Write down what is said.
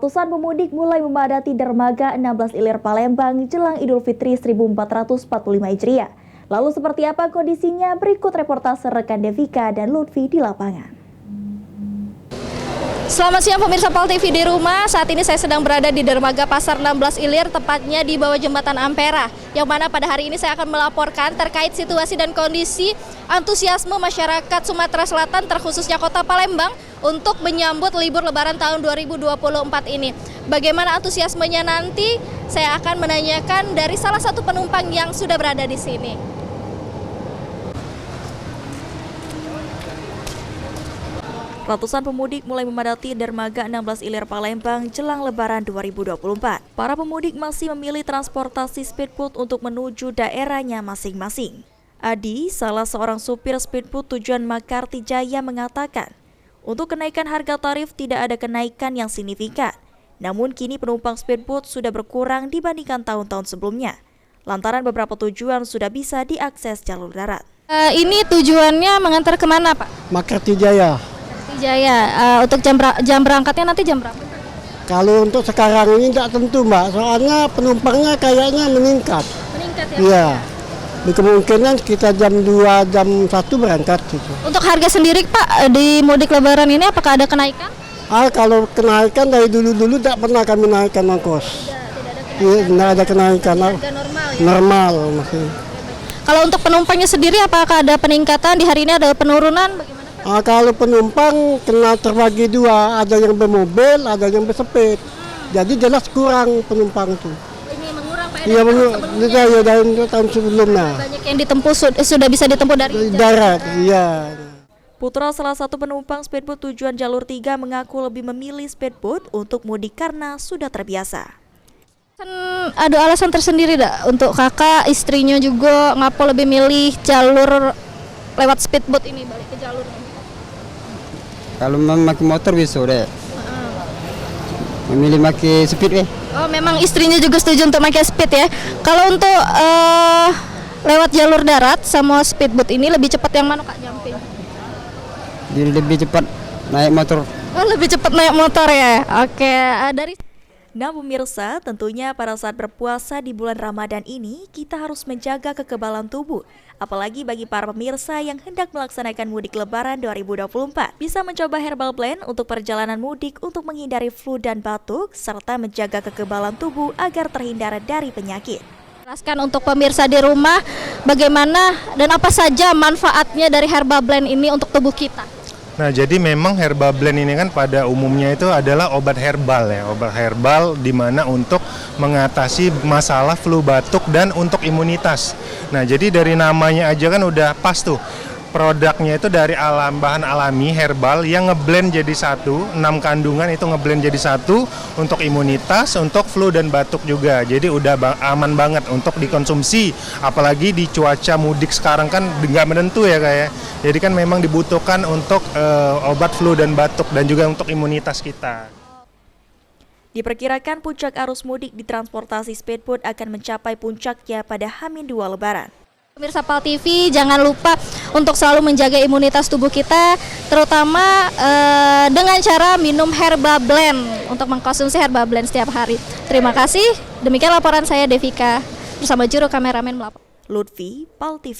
Ratusan pemudik mulai memadati dermaga 16 Ilir Palembang jelang Idul Fitri 1445 Hijriah. Lalu seperti apa kondisinya? Berikut reportase rekan Devika dan Lutfi di lapangan. Selamat siang pemirsa PAL TV di rumah. Saat ini saya sedang berada di dermaga Pasar 16 Ilir, tepatnya di bawah jembatan Ampera, yang mana pada hari ini saya akan melaporkan terkait situasi dan kondisi antusiasme masyarakat Sumatera Selatan, terkhususnya Kota Palembang, untuk menyambut libur Lebaran tahun 2024 ini. Bagaimana antusiasmenya nanti? Saya akan menanyakan dari salah satu penumpang yang sudah berada di sini. Ratusan pemudik mulai memadati dermaga 16 Ilir Palembang jelang Lebaran 2024. Para pemudik masih memilih transportasi speedboat untuk menuju daerahnya masing-masing. Adi, salah seorang supir speedboat tujuan Makarti Jaya, mengatakan, untuk kenaikan harga tarif tidak ada kenaikan yang signifikan. Namun kini penumpang speedboat sudah berkurang dibandingkan tahun-tahun sebelumnya, lantaran beberapa tujuan sudah bisa diakses jalur darat. Ini tujuannya mengantar kemana, Pak? Makarti Jaya. Jaya, untuk jam berangkatnya nanti jam berapa? Kalau untuk sekarang ini tidak tentu, Mbak. Soalnya penumpangnya kayaknya meningkat. Meningkat ya? Iya. Kemungkinan sekitar jam 2, jam 1 berangkat gitu. Untuk harga sendiri, Pak, di mudik Lebaran ini apakah ada kenaikan? Kalau kenaikan dari dulu tidak pernah kami naikkan ongkos. Tidak ada kenaikan. Harga normal ya? Normal masih. Kalau untuk penumpangnya sendiri apakah ada peningkatan? Di hari ini ada penurunan? Bagaimana? Kalau penumpang kena terbagi dua, ada yang bermobil, ada yang bersepeda. Jadi jelas kurang penumpang itu. Ini mengurang, Pak? Iya, dari tahun sebelumnya. Banyak yang ditempuh sudah bisa ditempuh dari darat. Iya. Putra, salah satu penumpang speedboat tujuan jalur 3, mengaku lebih memilih speedboat untuk mudik karena sudah terbiasa. Ada alasan tersendiri dak untuk kakak, istrinya juga ngapo lebih milih jalur lewat speedboat ini, balik ke jalurnya? Kalau memakai motor bisa deh. Memilih pakai speed Oh, memang istrinya juga setuju untuk pakai speed ya. Kalau untuk lewat jalur darat sama speedboat ini lebih cepat yang mana, Kak, jumping? Jadi lebih cepat naik motor. Oh, lebih cepat naik motor ya. Oke, dari Nah pemirsa, tentunya pada saat berpuasa di bulan Ramadan ini, kita harus menjaga kekebalan tubuh. Apalagi bagi para pemirsa yang hendak melaksanakan mudik Lebaran 2024. Bisa mencoba Herbal Blend untuk perjalanan mudik untuk menghindari flu dan batuk, serta menjaga kekebalan tubuh agar terhindar dari penyakit. jelaskan untuk pemirsa di rumah bagaimana dan apa saja manfaatnya dari Herbal Blend ini untuk tubuh kita. Nah, jadi memang Herbal Blend ini kan pada umumnya itu adalah obat herbal ya, obat herbal di mana untuk mengatasi masalah flu, batuk dan untuk imunitas. Nah, jadi dari namanya aja kan udah pas tuh. Produknya itu dari bahan alami herbal yang ngeblend jadi satu, 6 kandungan itu ngeblend jadi satu untuk imunitas, untuk flu dan batuk juga. Jadi udah aman banget untuk dikonsumsi, apalagi di cuaca mudik sekarang kan nggak menentu ya kayak. Jadi kan memang dibutuhkan untuk obat flu dan batuk dan juga untuk imunitas kita. Diperkirakan puncak arus mudik di transportasi speedboat akan mencapai puncaknya pada H-2 Lebaran. Pemirsa PAL TV, jangan lupa untuk selalu menjaga imunitas tubuh kita, terutama dengan cara minum Herbal Blend, untuk mengkonsumsi Herbal Blend setiap hari. Terima kasih. Demikian laporan saya, Devika, bersama juru kameramen melapor. Lutfi, PAL TV.